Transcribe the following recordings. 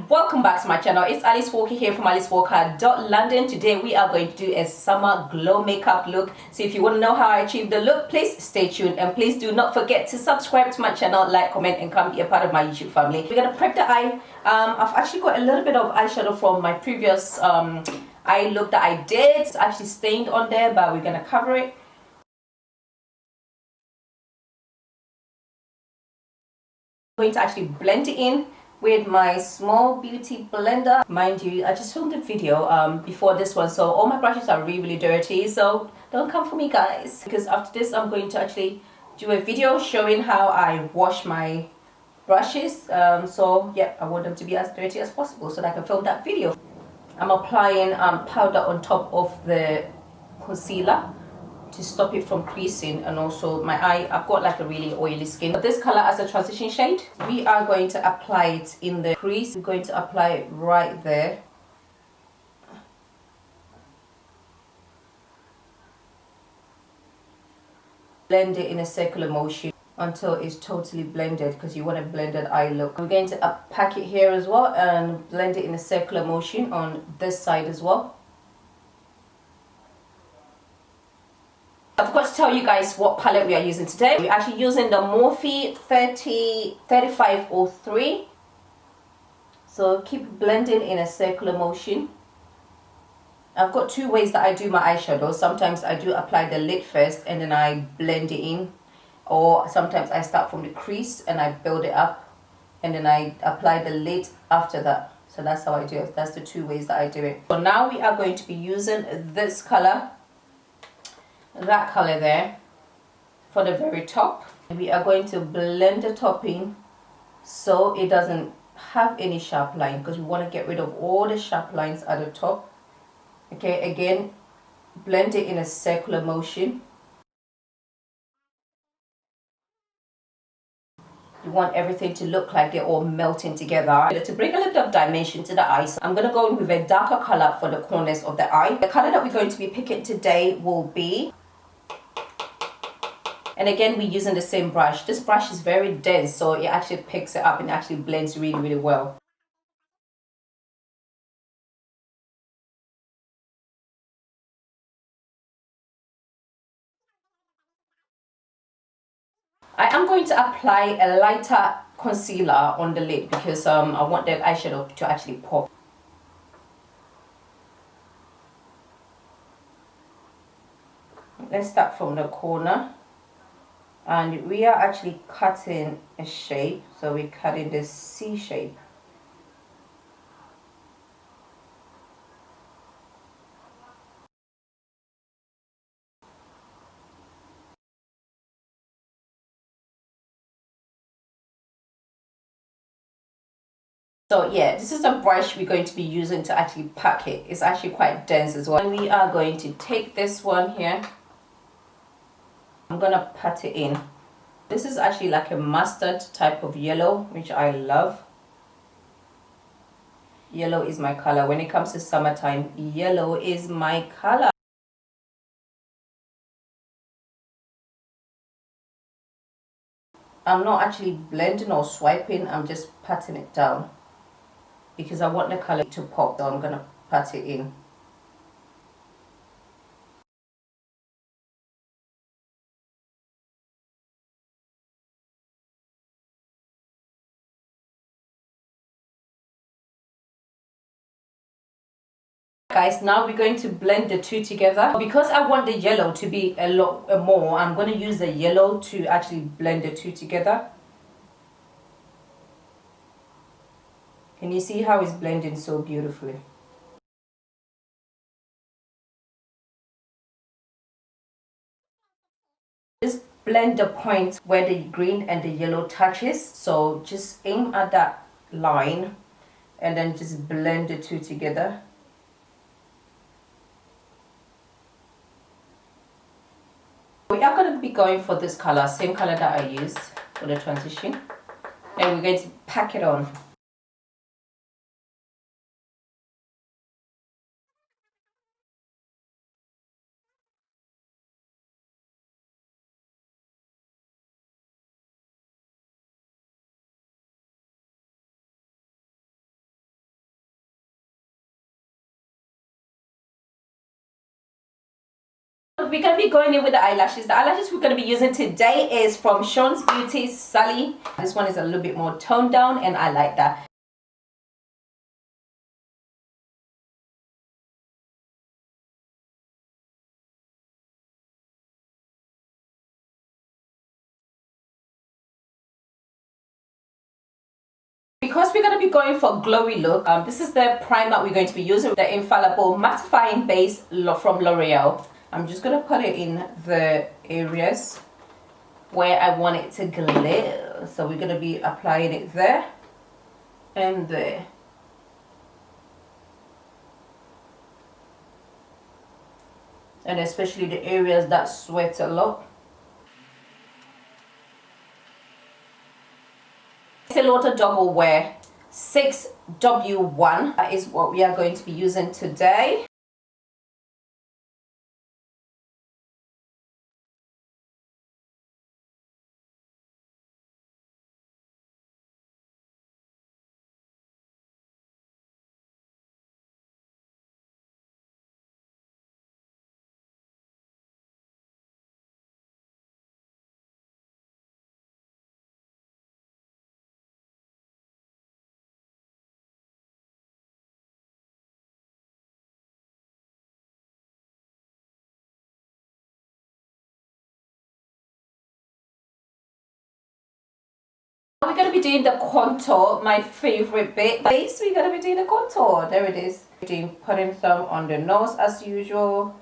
welcome back to my channel. It's Alicewalker here from Eyeshadow.london. Today we are going to do a summer glow makeup look. So if you want to know how I achieved the look, please stay tuned, and please do not forget to subscribe to my channel, like, comment, and come be a part of my YouTube family. We're gonna prep the eye. I've actually got a little bit of eyeshadow from my previous eye look that I did. It's actually stained on there, but we're gonna cover it. I'm going to actually blend it in with my small beauty blender. Mind you, I just filmed a video before this one, so all my brushes are really dirty, so don't come for me, guys, because after this I'm going to actually do a video showing how I wash my brushes. So yeah, I want them to be as dirty as possible so that I can film that video. I'm applying powder on top of the concealer to stop it from creasing, and also my eye, I've got like a really oily skin. But this color as a transition shade, we are going to apply it in the crease. We're going to apply it right there. Blend it in a circular motion until it's totally blended, because you want a blended eye look. We're going to pack it here as well and blend it in a circular motion on this side as well. I forgot to tell you guys what palette we are using today. We're actually using the Morphe 3503. So keep blending in a circular motion. I've got two ways that I do my eyeshadow. Sometimes I do apply the lid first and then I blend it in. Or sometimes I start from the crease and I build it up and then I apply the lid after that. So that's how I do it. That's the two ways that I do it. So now we are going to be using this color, that color there, for the very top. We are going to blend the top in so it doesn't have any sharp line, because we want to get rid of all the sharp lines at the top. Okay, again, blend it in a circular motion. You want everything to look like they're all melting together. To bring a little bit of dimension to the eyes, I'm going to go in with a darker color for the corners of the eye. The color that we're going to be picking today will be, and again, we're using the same brush. This brush is very dense, so it actually picks it up and actually blends really well. I am going to apply a lighter concealer on the lid because I want the eyeshadow to actually pop. Let's start from the corner. And we are actually cutting a shape, so we're cutting this C shape. So yeah, this is a brush we're going to be using to actually pack it. It's actually quite dense as well. And we are going to take this one here. I'm gonna pat it in. This is actually like a mustard type of yellow, which I love. Yellow is my color. When it comes to summertime, yellow is my color. I'm not actually blending or swiping, I'm just patting it down because I want the color to pop, so I'm gonna pat it in. Guys, now we're going to blend the two together. Because I want the yellow to be a lot more, I'm going to use the yellow to actually blend the two together. Can you see how it's blending so beautifully? Just blend the point where the green and the yellow touches. So just aim at that line and then just blend the two together. We are going to be going for this color, same color that I used for the transition, and we're going to pack it on. we're going to be going in with the eyelashes. The eyelashes we're going to be using today is from Shaunz Beauty's Sally. This one is a little bit more toned down and I like that. Because we're going to be going for glowy look, this is the primer we're going to be using, the infallible mattifying base from Loreal. I'm just going to put it in the areas where I want it to glow. So we're going to be applying it there and there. And especially the areas that sweat a lot. Estee Lauder Double Wear 6W1. That is what we are going to be using today. We're going to be doing the contour, my favorite bit. Base, we're going to be doing the contour. There it is. Putting some on the nose as usual.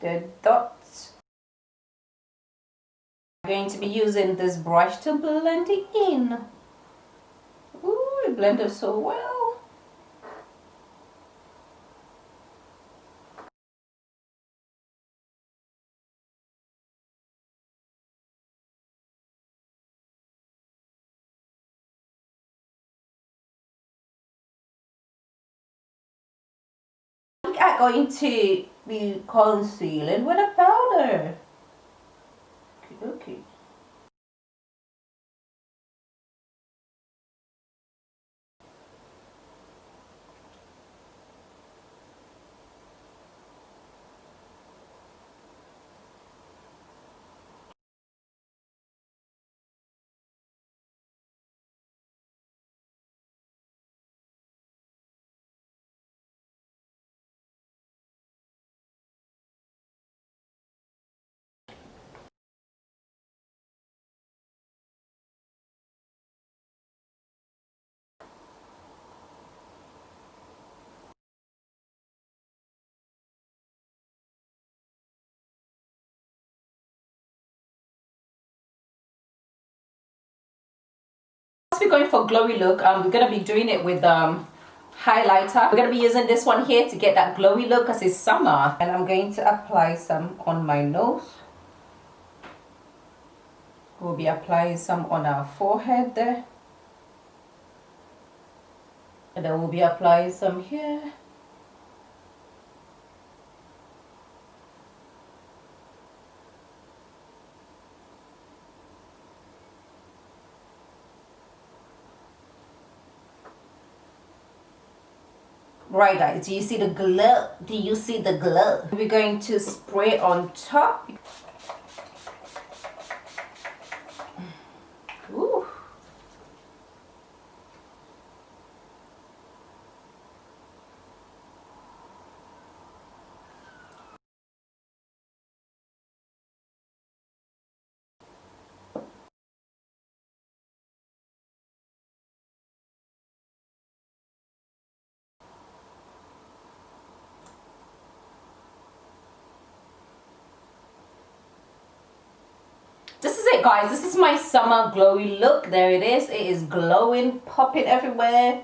The dots. I'm going to be using this brush to blend it in. Ooh, it blended so well. I'm going to be concealing with a powder. Okay. We're going for glowy look. We're going to be doing it with highlighter. We're going to be using this one here to get that glowy look because it's summer. And I'm going to apply some on my nose. We'll be applying some on our forehead there. And then we'll be applying some here. Right guys, do you see the glow? Do you see the glow? We're going to spray on top. Ooh. This is it guys, this is my summer glowy look. There it is glowing, popping everywhere.